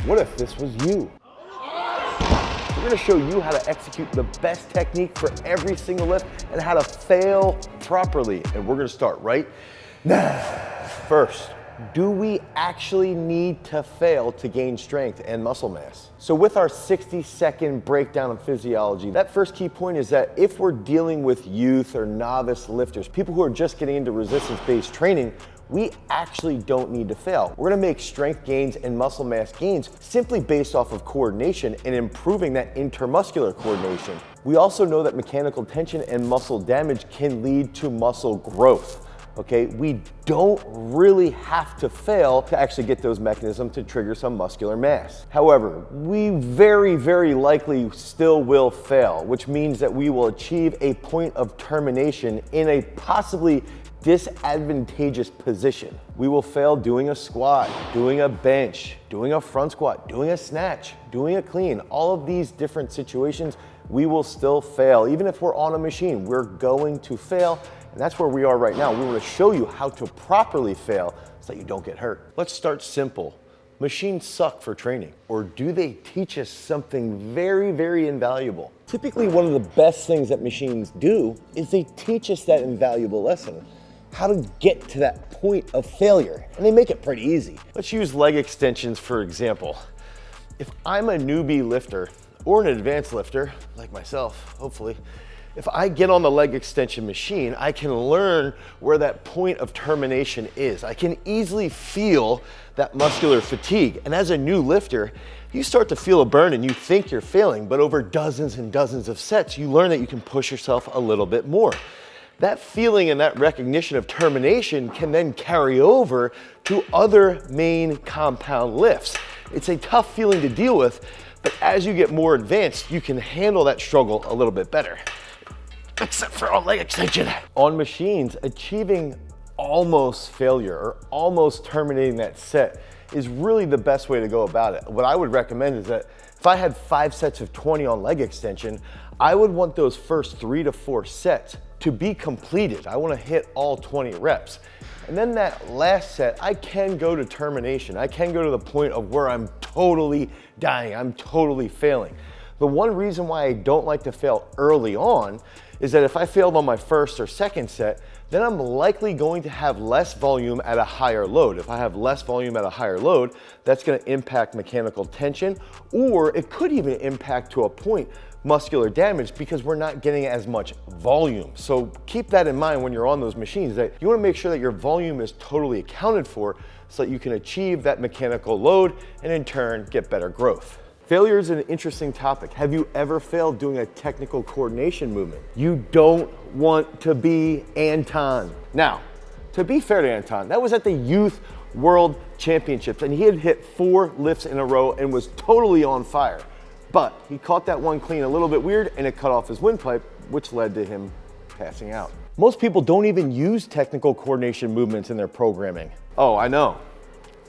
What if this was you? We're gonna show you how to execute the best technique for every single lift and how to fail properly. And we're gonna start right now. First, do we actually need to fail to gain strength and muscle mass? So with our 60-second breakdown of physiology, that first key point is that if we're dealing with youth or novice lifters, people who are just getting into resistance-based training, we actually don't need to fail. We're gonna make strength gains and muscle mass gains simply based off of coordination and improving that intermuscular coordination. We also know that mechanical tension and muscle damage can lead to muscle growth. Okay, we don't really have to fail to actually get those mechanisms to trigger some muscular mass. However, we very likely still will fail, which means that we will achieve a point of termination in a possibly disadvantageous position. We will fail doing a squat, doing a bench, doing a front squat, doing a snatch, doing a clean. All of these different situations, we will still fail. Even if we're on a machine, we're going to fail. And that's where we are right now. We want to show you how to properly fail so that you don't get hurt. Let's start simple. Machines suck for training, or do they teach us something very invaluable? Typically, one of the best things that machines do is they teach us that invaluable lesson, how to get to that point of failure, and they make it pretty easy. Let's use leg extensions for example. If I'm a newbie lifter, or an advanced lifter, like myself, hopefully, if I get on the leg extension machine, I can learn where that point of termination is. I can easily feel that muscular fatigue. And as a new lifter, you start to feel a burn and you think you're failing, but over dozens and dozens of sets, you learn that you can push yourself a little bit more. That feeling and that recognition of termination can then carry over to other main compound lifts. It's a tough feeling to deal with, but as you get more advanced, you can handle that struggle a little bit better. Except for on leg extension. On machines, achieving almost failure or almost terminating that set is really the best way to go about it. What I would recommend is that if I had 5 sets of 20 on leg extension, I would want those first 3 to 4 sets to be completed. I want to hit all 20 reps. And then that last set, I can go to termination. I can go to the point of where I'm totally dying, I'm totally failing. The one reason why I don't like to fail early on is that if I failed on my first or second set, then I'm likely going to have less volume at a higher load. If I have less volume at a higher load, that's gonna impact mechanical tension, or it could even impact to a point muscular damage because we're not getting as much volume. So keep that in mind when you're on those machines, that you wanna make sure that your volume is totally accounted for so that you can achieve that mechanical load and in turn get better growth. Failure is an interesting topic. Have you ever failed doing a technical coordination movement? You don't want to be Anton. Now, to be fair to Anton, that was at the Youth World Championships and he had hit 4 lifts in a row and was totally on fire. But he caught that one clean a little bit weird and it cut off his windpipe, which led to him passing out. Most people don't even use technical coordination movements in their programming. Oh, I know.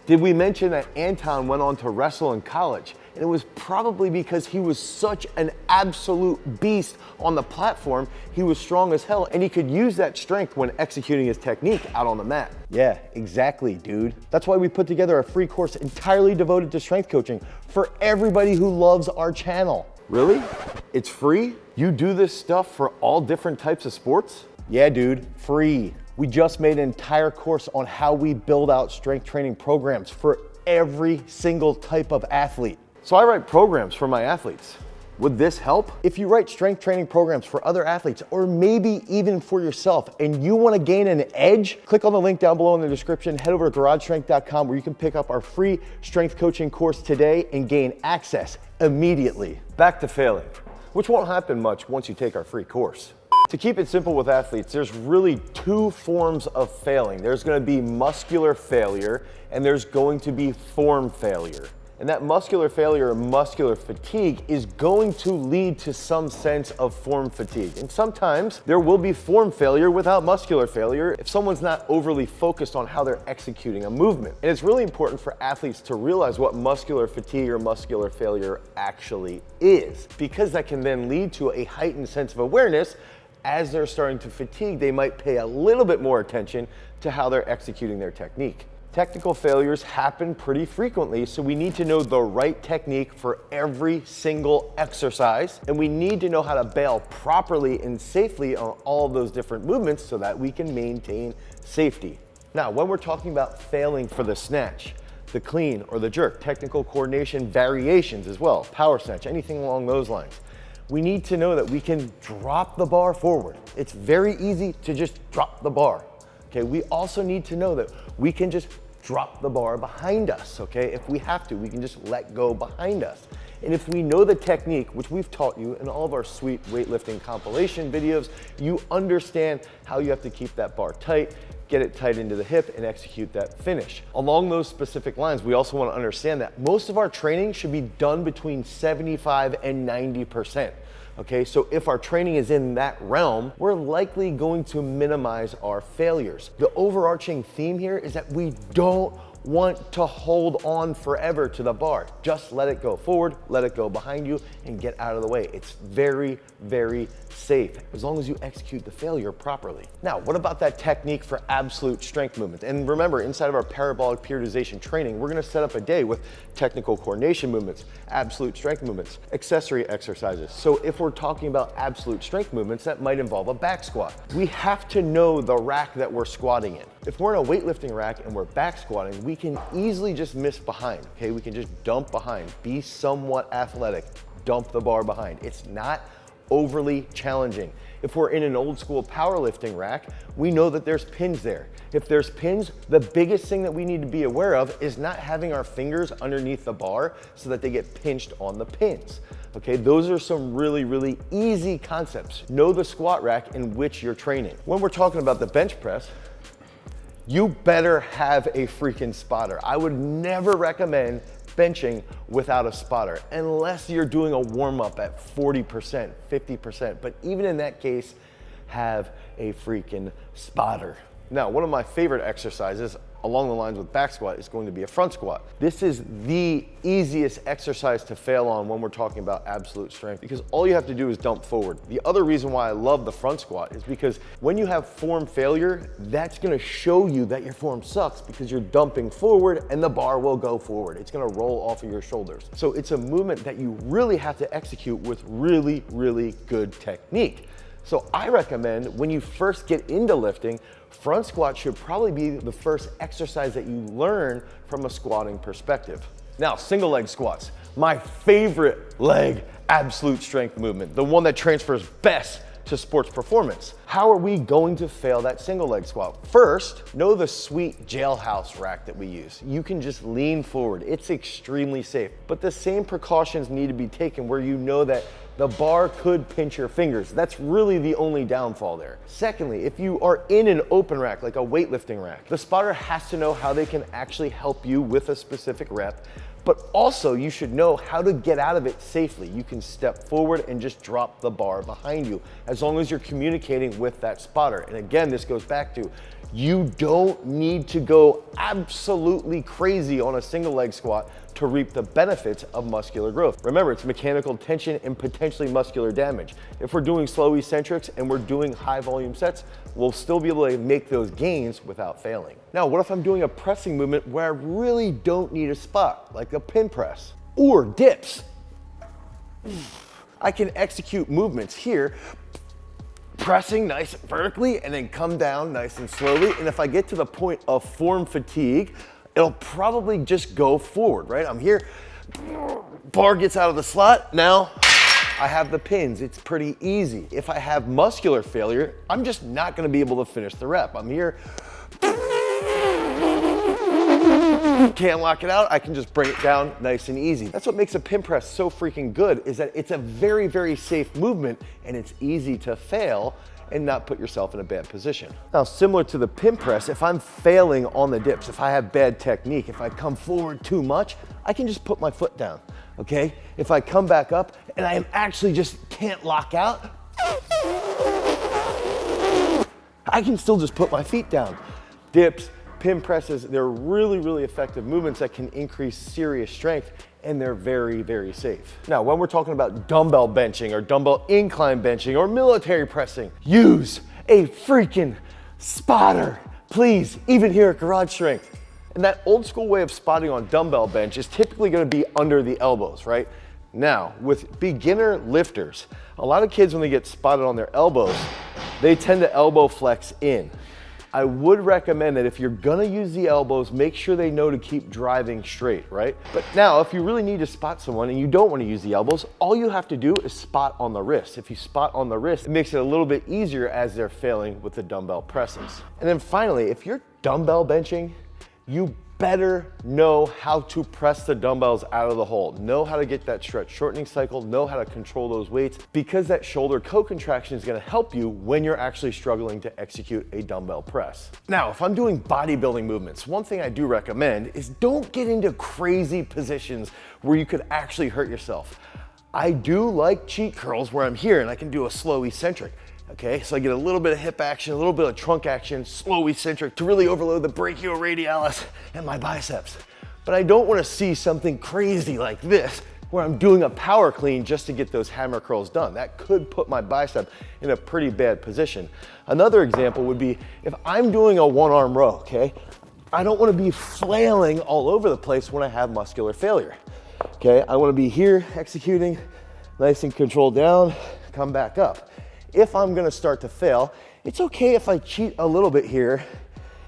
Did we mention that Anton went on to wrestle in college? And it was probably because he was such an absolute beast on the platform. He was strong as hell and he could use that strength when executing his technique out on the mat. Yeah, exactly, dude. That's why we put together a free course entirely devoted to strength coaching for everybody who loves our channel. Really? It's free? You do this stuff for all different types of sports? Yeah, dude, free. We just made an entire course on how we build out strength training programs for every single type of athlete. So I write programs for my athletes. Would this help? If you write strength training programs for other athletes, or maybe even for yourself, and you wanna gain an edge, click on the link down below in the description, head over to garagestrength.com where you can pick up our free strength coaching course today and gain access immediately. Back to failing, which won't happen much once you take our free course. To keep it simple with athletes, there's really 2 forms of failing. There's gonna be muscular failure, and there's going to be form failure. And that muscular failure or muscular fatigue is going to lead to some sense of form fatigue. And sometimes there will be form failure without muscular failure if someone's not overly focused on how they're executing a movement. And it's really important for athletes to realize what muscular fatigue or muscular failure actually is, because that can then lead to a heightened sense of awareness. As they're starting to fatigue, they might pay a little bit more attention to how they're executing their technique. Technical failures happen pretty frequently, so we need to know the right technique for every single exercise, and we need to know how to bail properly and safely on all of those different movements so that we can maintain safety. Now, when we're talking about failing for the snatch, the clean, or the jerk, technical coordination variations as well, power snatch, anything along those lines, we need to know that we can drop the bar forward. It's very easy to just drop the bar. Okay, we also need to know that we can just drop the bar behind us, okay? If we have to, we can just let go behind us. And if we know the technique, which we've taught you in all of our sweet weightlifting compilation videos, you understand how you have to keep that bar tight, get it tight into the hip, and execute that finish. Along those specific lines, we also want to understand that most of our training should be done between 75 and 90%. Okay, so if our training is in that realm, we're likely going to minimize our failures. The overarching theme here is that we don't want to hold on forever to the bar. Just let it go forward, let it go behind you, and get out of the way. It's very, very safe as long as you execute the failure properly. Now, what about that technique for absolute strength movement? And remember, inside of our parabolic periodization training, we're gonna set up a day with technical coordination movements, absolute strength movements, accessory exercises. So if we're talking about absolute strength movements, that might involve a back squat. We have to know the rack that we're squatting in. If we're in a weightlifting rack and we're back squatting, we can easily just miss behind, okay? We can just dump behind, be somewhat athletic, dump the bar behind. It's not overly challenging. If we're in an old school powerlifting rack, we know that there's pins there. If there's pins, the biggest thing that we need to be aware of is not having our fingers underneath the bar so that they get pinched on the pins. Okay, those are some really, really easy concepts. Know the squat rack in which you're training. When we're talking about the bench press, you better have a freaking spotter. I would never recommend benching without a spotter unless you're doing a warm-up at 40%, 50%. But even in that case, have a freaking spotter. Now, one of my favorite exercises along the lines with back squat is going to be a front squat. This is the easiest exercise to fail on when we're talking about absolute strength because all you have to do is dump forward. The other reason why I love the front squat is because when you have form failure, that's gonna show you that your form sucks because you're dumping forward and the bar will go forward. It's gonna roll off of your shoulders. So it's a movement that you really have to execute with really, really good technique. So I recommend when you first get into lifting, front squat should probably be the first exercise that you learn from a squatting perspective. Now, single leg squats, my favorite leg absolute strength movement, the one that transfers best to sports performance. How are we going to fail that single leg squat? First, know the sweet jailhouse rack that we use. You can just lean forward. It's extremely safe, but the same precautions need to be taken where you know that the bar could pinch your fingers. That's really the only downfall there. Secondly, if you are in an open rack, like a weightlifting rack, the spotter has to know how they can actually help you with a specific rep, but also you should know how to get out of it safely. You can step forward and just drop the bar behind you as long as you're communicating with that spotter. And again, this goes back to you don't need to go absolutely crazy on a single leg squat to reap the benefits of muscular growth. Remember, it's mechanical tension and potentially muscular damage. If we're doing slow eccentrics and we're doing high volume sets, we'll still be able to make those gains without failing. Now, what if I'm doing a pressing movement where I really don't need a spot, like a pin press or dips? I can execute movements here, pressing nice and vertically and then come down nice and slowly. And if I get to the point of form fatigue, it'll probably just go forward, right? I'm here, bar gets out of the slot. Now I have the pins, it's pretty easy. If I have muscular failure, I'm just not gonna be able to finish the rep. I'm here, can't lock it out, I can just bring it down nice and easy. That's what makes a pin press so freaking good, is that it's a very, very safe movement and it's easy to fail and not put yourself in a bad position. Now, similar to the pin press, if I'm failing on the dips, if I have bad technique, if I come forward too much, I can just put my foot down, okay? If I come back up and I am actually just can't lock out, I can still just put my feet down. Dips, pin presses, they're really, really effective movements that can increase serious strength, and they're very, very safe. Now, when we're talking about dumbbell benching or dumbbell incline benching or military pressing, use a freaking spotter, please, even here at Garage Strength. And that old school way of spotting on dumbbell bench is typically gonna be under the elbows, right? Now, with beginner lifters, a lot of kids when they get spotted on their elbows, they tend to elbow flex in. I would recommend that if you're gonna use the elbows, make sure they know to keep driving straight, right? But now, if you really need to spot someone and you don't wanna use the elbows, all you have to do is spot on the wrist. If you spot on the wrist, it makes it a little bit easier as they're failing with the dumbbell presses. And then finally, if you're dumbbell benching, you better know how to press the dumbbells out of the hole. Know how to get that stretch shortening cycle, know how to control those weights, because that shoulder co-contraction is gonna help you when you're actually struggling to execute a dumbbell press. Now, if I'm doing bodybuilding movements, one thing I do recommend is don't get into crazy positions where you could actually hurt yourself. I do like cheat curls where I'm here and I can do a slow eccentric. Okay, so I get a little bit of hip action, a little bit of trunk action, slow eccentric to really overload the brachioradialis and my biceps. But I don't want to see something crazy like this where I'm doing a power clean just to get those hammer curls done. That could put my bicep in a pretty bad position. Another example would be if I'm doing a one arm row, okay? I don't want to be flailing all over the place when I have muscular failure. Okay, I want to be here executing, nice and controlled down, come back up. If I'm gonna start to fail, it's okay if I cheat a little bit here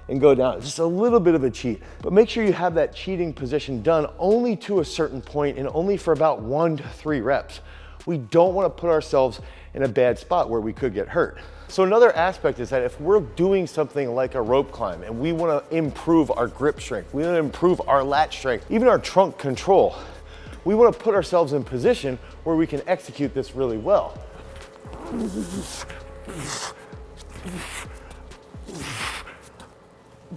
and go down. It's just a little bit of a cheat, but make sure you have that cheating position done only to a certain point and only for about 1 to 3 reps. We don't wanna put ourselves in a bad spot where we could get hurt. So another aspect is that if we're doing something like a rope climb and we wanna improve our grip strength, we wanna improve our lat strength, even our trunk control, we wanna put ourselves in position where we can execute this really well.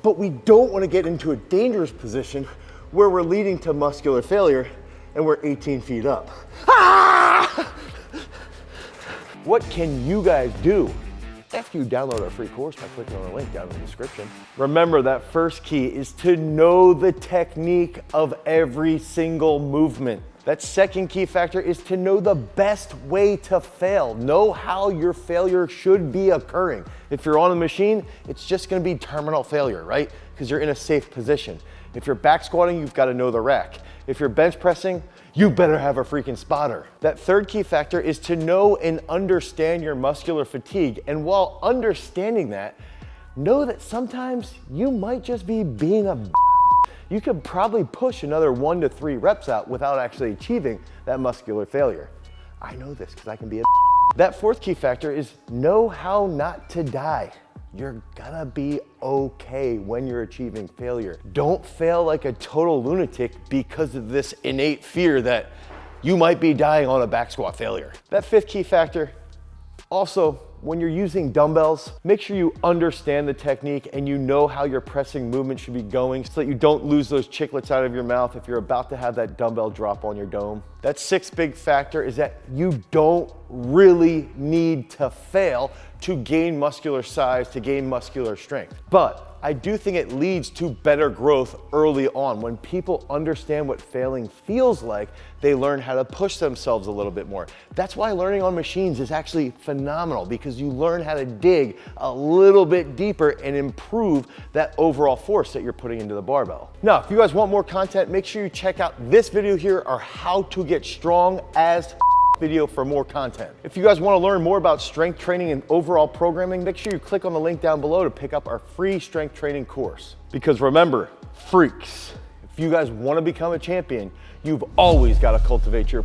But we don't want to get into a dangerous position where we're leading to muscular failure and we're 18 feet up. Ah! What can you guys do after you download our free course by clicking on the link down in the description? Remember, that first key is to know the technique of every single movement. That second key factor is to know the best way to fail. Know how your failure should be occurring. If you're on a machine, it's just gonna be terminal failure, right? Because you're in a safe position. If you're back squatting, you've gotta know the rack. If you're bench pressing, you better have a freaking spotter. That third key factor is to know and understand your muscular fatigue. And while understanding that, know that sometimes you might just be being a you could probably push another 1 to 3 reps out without actually achieving that muscular failure. I know this because I can be a That fourth key factor is know how not to die. You're gonna be okay when you're achieving failure. Don't fail like a total lunatic because of this innate fear that you might be dying on a back squat failure. That fifth key factor, also, when you're using dumbbells, make sure you understand the technique and you know how your pressing movement should be going so that you don't lose those chiclets out of your mouth if you're about to have that dumbbell drop on your dome. That sixth big factor is that you don't really need to fail to gain muscular size, to gain muscular strength. But I do think it leads to better growth early on. When people understand what failing feels like, they learn how to push themselves a little bit more. That's why learning on machines is actually phenomenal, because you learn how to dig a little bit deeper and improve that overall force that you're putting into the barbell. Now, if you guys want more content, make sure you check out this video here, or how to get strong as video for more content. If you guys want to learn more about strength training and overall programming, make sure you click on the link down below to pick up our free strength training course. Because remember, freaks, if you guys want to become a champion, you've always got to cultivate your